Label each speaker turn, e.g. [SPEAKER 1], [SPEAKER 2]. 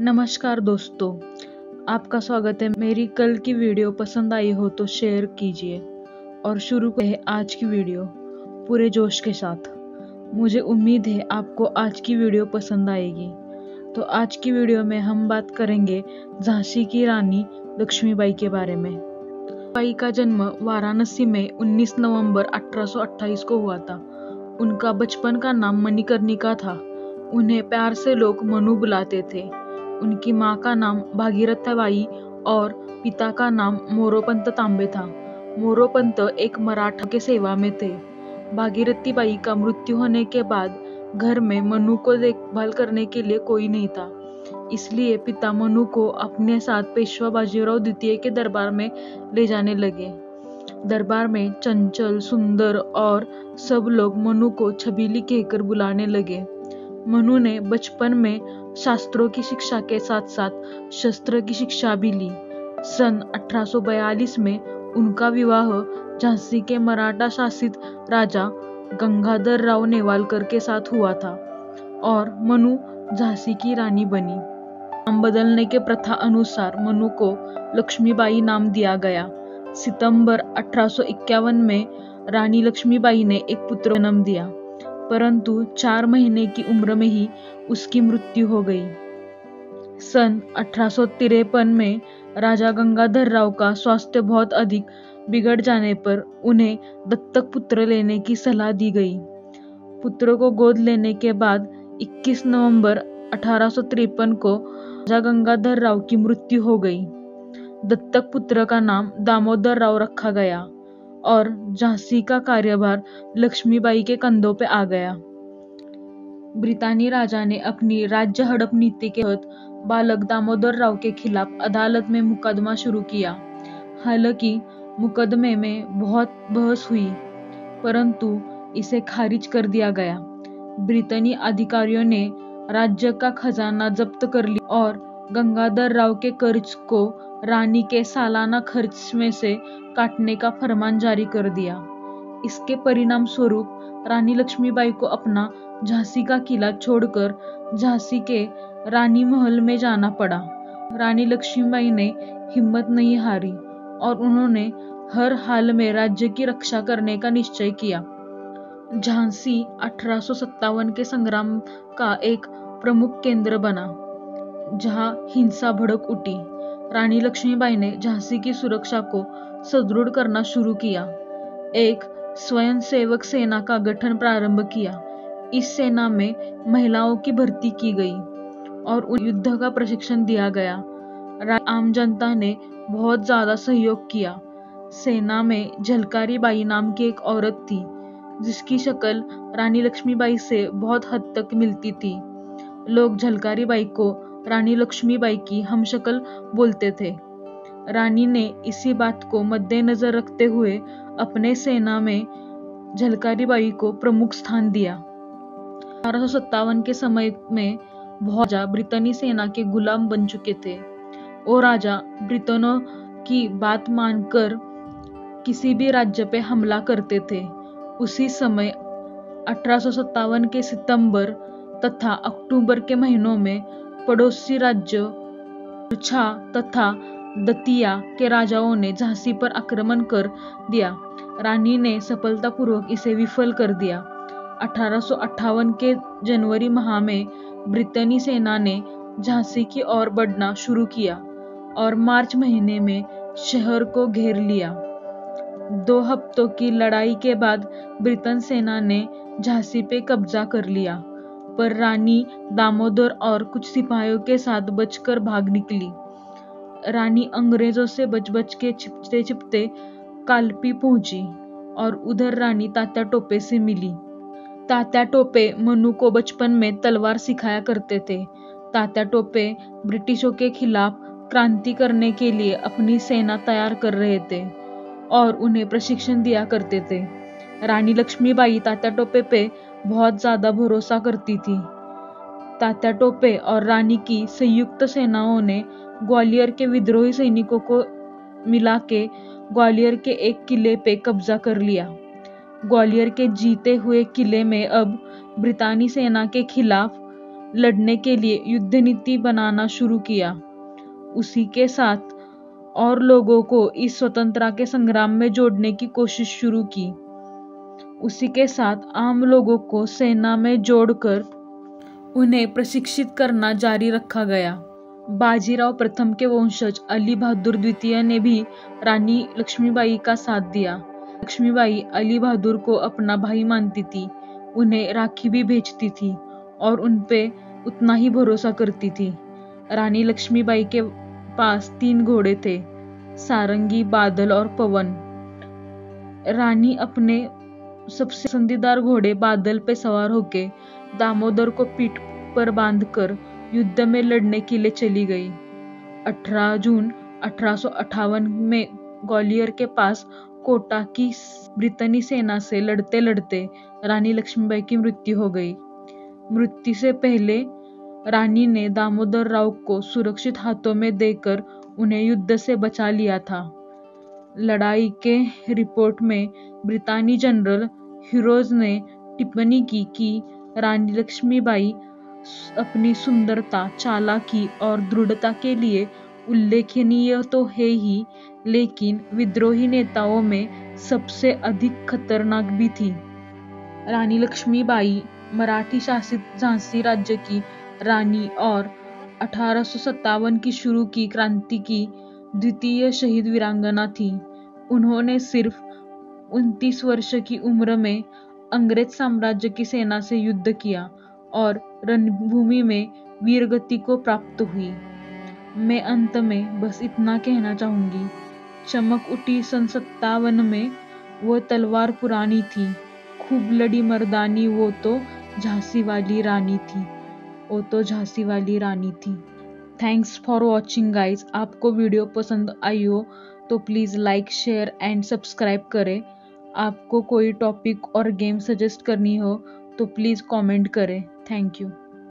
[SPEAKER 1] नमस्कार दोस्तों, आपका स्वागत है। मेरी कल की वीडियो पसंद आई हो तो शेयर कीजिए और शुरू करें आज की वीडियो पूरे जोश के साथ। मुझे उम्मीद है आपको आज की वीडियो पसंद आएगी। तो आज की वीडियो में हम बात करेंगे झांसी की रानी लक्ष्मीबाई के बारे में। बाई का जन्म वाराणसी में 19 नवंबर 1828 को हुआ था। उनका बचपन का नाम मणिकर्णिका था। उन्हें प्यार से लोग मनु बुलाते थे। उनकी माँ का नाम भागीरथबाई और पिता का नाम मोरोपंत तांबे था। मोरोपंत एक मराठा के सेवा में थे। भागीरथीबाई का मृत्यु होने के बाद घर में मनु को देखभाल करने के लिए कोई नहीं था। इसलिए पिता मनु को अपने साथ पेशवा बाजीराव द्वितीय के दरबार में ले जाने लगे। दरबार में चंचल, सुंदर और सब लोग मनु को छबीली कहकर बुलाने लगे। मनु ने बचपन में शास्त्रों की शिक्षा के साथ साथ शस्त्र की शिक्षा भी ली। सन 1842 में उनका विवाह झांसी के मराठा शासित राजा गंगाधर राव नेवालकर के साथ हुआ था और मनु झांसी की रानी बनी। नाम बदलने के प्रथा अनुसार मनु को लक्ष्मीबाई नाम दिया गया। सितंबर 1851 में रानी लक्ष्मीबाई ने एक पुत्र जन्म दिया, परंतु 4 महीने की उम्र में ही उसकी मृत्यु हो गई। सन 1853 में राजा गंगाधर राव का स्वास्थ्य बहुत अधिक बिगड़ जाने पर उन्हें दत्तक पुत्र लेने की सलाह दी गई। पुत्र को गोद लेने के बाद 21 नवंबर 1853 को राजा गंगाधर राव की मृत्यु हो गई। दत्तक पुत्र का नाम दामोदर राव रखा गया और झांसी का कार्यभार लक्ष्मीबाई के कंधों पे आ गया। ब्रितानी राजा ने अपनी राज्य हड़प नीति के तहत बालक दामोदर राव के खिलाफ अदालत में मुकदमा शुरू किया। हालांकि मुकदमे में बहुत बहस हुई, परंतु इसे खारिज कर दिया गया। ब्रितानी अधिकारियों ने राज्य का खजाना जब्त कर लिया और गंगाधर राव के कर्ज को रानी के सालाना खर्च में से काटने का फरमान जारी कर दिया। इसके परिणाम स्वरूप रानी लक्ष्मीबाई को अपना झांसी का किला छोड़कर झांसी के रानी महल में जाना पड़ा। रानी लक्ष्मीबाई ने हिम्मत नहीं हारी और उन्होंने हर हाल में राज्य की रक्षा करने का निश्चय किया। झांसी 1857 के संग्राम का एक प्रमुख केंद्र बना, जहां हिंसा भड़क उठी। रानी लक्ष्मीबाई ने झांसी की सुरक्षा को सुदृढ़ करना शुरू किया। एक स्वयंसेवक सेना का गठन प्रारंभ किया। इस सेना में महिलाओं की भर्ती की गई और उन्हें युद्ध का प्रशिक्षण दिया गया। आम जनता ने बहुत ज्यादा सहयोग किया। सेना में झलकारी बाई नाम की एक औरत थी, जिसकी शक्ल रानी लक्ष्मीबाई से बहुत हद तक मिलती थी। लोग झलकारी बाई को रानी लक्ष्मीबाई की हमशक्ल बोलते थे। रानी ने इसी बात को मद्देनजर रखते हुए अपने सेना में झलकारी बाई को प्रमुख स्थान दिया। 1857 के समय में बहुत राजा ब्रितानी सेना के गुलाम बन चुके थे और राजा ब्रिटनों की बात मानकर किसी भी राज्य पे हमला करते थे। उसी समय 1857 के सितंबर तथा अक्टूबर के महीनों में पड़ोसी राज्य ओरछा तथा दतिया के राजाओं ने झांसी पर आक्रमण कर दिया। रानी ने सफलतापूर्वक इसे विफल कर दिया। 1858 के जनवरी माह में ब्रितानी सेना ने झांसी की ओर बढ़ना शुरू किया और मार्च महीने में शहर को घेर लिया। 2 हफ्तों की लड़ाई के बाद ब्रिटन सेना ने झांसी पे कब्जा कर लिया, पर रानी दामोदर और कुछ सिपाहियों के साथ बचकर भाग निकली। रानी अंग्रेजों से बच के छिपते छिपते कालपी पहुंची और उधर रानी तात्या टोपे से मिली। तात्या टोपे मनु को बचपन में तलवार सिखाया करते थे। तात्या टोपे ब्रिटिशों के खिलाफ क्रांति करने के लिए अपनी सेना तैयार कर रहे थे और उन्हें प्रशिक्षण दिया करते थे। रानी लक्ष्मीबाई तात्या टोपे पे बहुत ज्यादा भरोसा करती थी। तात्या टोपे और रानी की संयुक्त सेनाओं ने ग्वालियर के विद्रोही सैनिकों को मिला के ग्वालियर के एक किले पे कब्जा कर लिया। ग्वालियर के जीते हुए किले में अब ब्रितानी सेना के खिलाफ लड़ने के लिए युद्ध नीति बनाना शुरू किया। उसी के साथ और लोगों को इस स्वतंत्रता के संग्राम में जोड़ने की कोशिश शुरू की। उसी के साथ आम लोगों को सेना में जोड़कर उन्हें प्रशिक्षित करना जारी रखा गया। बाजीराव प्रथम के वंशज अली बहादुर द्वितीय ने भी रानी लक्ष्मीबाई का साथ दिया। लक्ष्मीबाई अली बहादुर को अपना भाई मानती थी, उन्हें राखी भी भेजती थी और उनपे उतना ही भरोसा करती थी। रानी लक्ष्मीबाई के पास 3 घोड़े थे, सारंगी, बादल और पवन। रानी अपने सबसे पसंदीदा घोड़े बादल पे सवार होके दामोदर को पीठ पर बांधकर युद्ध में लड़ने के लिए चली गई। 18 जून 1858 में ग्वालियर के पास कोटा की ब्रिटनी सेना से लड़ते लड़ते रानी लक्ष्मीबाई की मृत्यु हो गई। मृत्यु से पहले रानी ने दामोदर राव को सुरक्षित हाथों में देकर उन्हें युद्ध से बचा लिया था। लड़ाई के रिपोर्ट में ब्रितानी जनरल हीरोज ने टिप्पणी की कि रानी लक्ष्मीबाई अपनी सुंदरता, चालाकी और दृढ़ता के लिए उल्लेखनीय तो है ही, लेकिन विद्रोही नेताओं में सबसे अधिक खतरनाक भी थी। रानी लक्ष्मीबाई मराठी शासित झांसी राज्य की रानी और 1857 की शुरू की क्रांति की द्वितीय शहीद वीरांगना थी। उन्होंने सिर्फ 29 वर्ष की उम्र में अंग्रेज साम्राज्य की सेना से युद्ध किया और रणभूमि में वीरगति को प्राप्त हुई। मैं अंत में बस इतना कहना चाहूंगी, चमक उठी सन 57 में, वो तलवार पुरानी थी, खूब लड़ी मर्दानी, वो तो झांसी वाली रानी थी, वो तो झांसी वाली रानी थी। Thanks for watching guys. आपको वीडियो पसंद आई हो तो please like, share and subscribe करें। आपको कोई टॉपिक और गेम सजेस्ट करनी हो तो प्लीज़ कमेंट करें। Thank you.